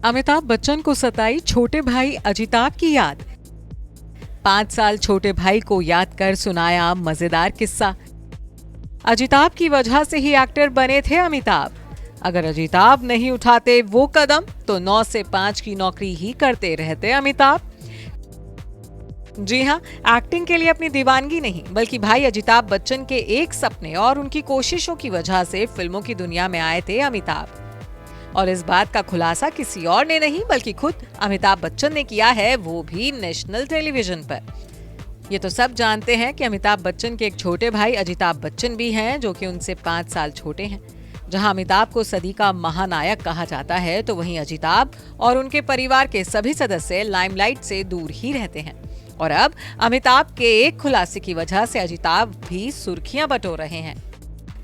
अमिताभ बच्चन को सताई छोटे भाई अजिताभ की याद। 5 साल छोटे भाई को याद कर सुनाया मजेदार किस्सा। अजिताभ की वजह से ही एक्टर बने थे अमिताभ। अगर अजिताभ नहीं उठाते वो कदम तो 9 से 5 की नौकरी ही करते रहते अमिताभ। जी हां, एक्टिंग के लिए अपनी दीवानगी नहीं बल्कि भाई अजिताभ बच्चन के एक सपने और उनकी कोशिशों की वजह से फिल्मों की दुनिया में आए थे अमिताभ। और इस बात का खुलासा किसी और ने नहीं बल्कि खुद अमिताभ बच्चन ने किया है, वो भी नेशनल टेलीविजन पर। ये तो सब जानते हैं कि अमिताभ बच्चन के एक छोटे भाई अजिताभ बच्चन भी हैं जो कि उनसे 5 साल छोटे हैं। जहां अमिताभ को सदी का महानायक कहा जाता है तो वहीं अजिताभ और उनके परिवार के सभी सदस्य लाइमलाइट से दूर ही रहते हैं। और अब अमिताभ के एक खुलासे की वजह से अजिताभ भी सुर्खियां बटोर रहे हैं।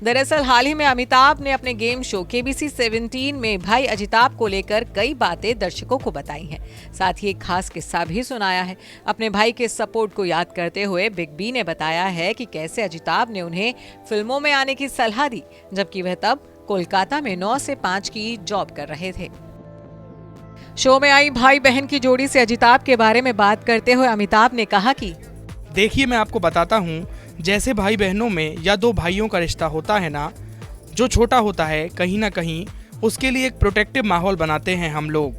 दरअसल हाल ही में अमिताभ ने अपने गेम शो केबीसी 17 में भाई अजिताभ को लेकर कई बातें दर्शकों को बताई हैं। साथ ही एक खास किस्सा भी सुनाया है। अपने भाई के सपोर्ट को याद करते हुए बिग बी ने बताया है कि कैसे अजिताभ ने उन्हें फिल्मों में आने की सलाह दी, जबकि वह तब कोलकाता में 9 से 5 की जॉब कर रहे थे। शो में आई भाई बहन की जोड़ी से अजिताभ के बारे में बात करते हुए अमिताभ ने कहा कि देखिए, मैं आपको बताता हूँ, जैसे भाई बहनों में या दो भाइयों का रिश्ता होता है ना, जो छोटा होता है कहीं ना कहीं उसके लिए एक प्रोटेक्टिव माहौल बनाते हैं हम लोग,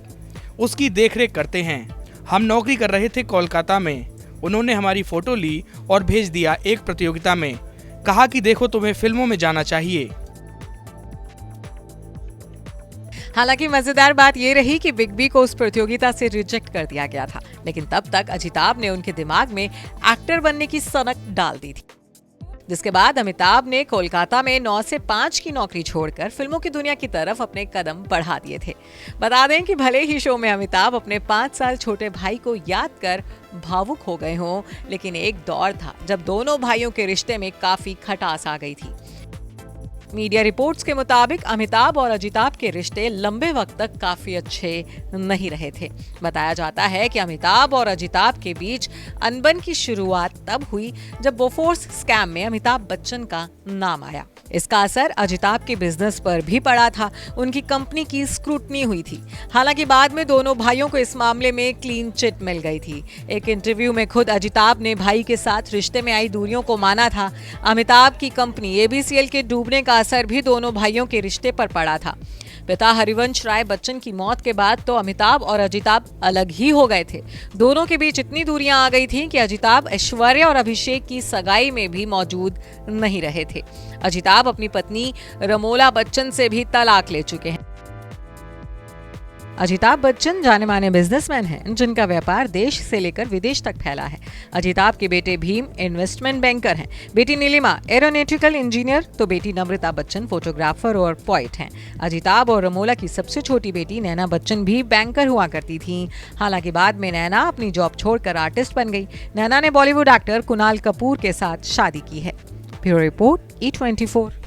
उसकी देखरेख करते हैं। हम नौकरी कर रहे थे कोलकाता में, उन्होंने हमारी फोटो ली और भेज दिया एक प्रतियोगिता में, कहा कि देखो तुम्हें फिल्मों में जाना चाहिए। हालांकि मजेदार बात यह रही कि बिग बी को उस प्रतियोगिता से रिजेक्ट कर दिया गया था, लेकिन तब तक अजिताभ ने उनके दिमाग में एक्टर बनने की सनक डाल दी थी। जिसके बाद अमिताभ ने कोलकाता में 9 से 5 की नौकरी छोड़कर फिल्मों की दुनिया की तरफ अपने कदम बढ़ा दिए थे। बता दें कि भले ही शो में अमिताभ अपने 5 साल छोटे भाई को याद कर भावुक हो गए हों, लेकिन एक दौर था जब दोनों भाइयों के रिश्ते में काफी खटास आ गई थी। मीडिया रिपोर्ट्स के मुताबिक अमिताभ और अजिताभ के रिश्ते लंबे वक्त तक काफी अच्छे नहीं रहे थे। बताया जाता है कि अमिताभ और अजिताभ के बीच अनबन की शुरुआत तब हुई जब बोफोर्स स्कैम में अमिताभ बच्चन का नाम आया। इसका असर अजिताभ के बिजनेस पर भी पड़ा था। उनकी कंपनी की स्क्रूटनी हुई थी। हालांकि बाद में दोनों भाइयों को इस मामले में क्लीन चिट मिल गई थी। एक इंटरव्यू में खुद अजिताभ ने भाई के साथ रिश्ते में आई दूरियों को माना था। अमिताभ की कंपनी एबीसीएल के डूबने का असर भी दोनों भाइयों के रिश्ते पर पड़ा था। पिता हरिवंश राय बच्चन की मौत के बाद तो अमिताभ और अजिताभ अलग ही हो गए थे। दोनों के बीच इतनी दूरियां आ गई थी कि अजिताभ ऐश्वर्या और अभिषेक की सगाई में भी मौजूद नहीं रहे थे। अजिताभ अपनी पत्नी रमोला बच्चन से भी तलाक ले चुके हैं। अजिताभ बच्चन जाने माने बिजनेसमैन हैं जिनका व्यापार देश से लेकर विदेश तक फैला है। अजिताभ के बेटे भीम इन्वेस्टमेंट बैंकर हैं, बेटी नीलिमा एरोनॉटिकल इंजीनियर, तो बेटी नम्रता बच्चन फोटोग्राफर और पोएट हैं। अजिताभ और रमोला की सबसे छोटी बेटी नैना बच्चन भी बैंकर हुआ करती थी। हालांकि बाद में नैना अपनी जॉब छोड़कर आर्टिस्ट बन गई। नैना ने बॉलीवुड एक्टर कुणाल कपूर के साथ शादी की है। Bureau report E24।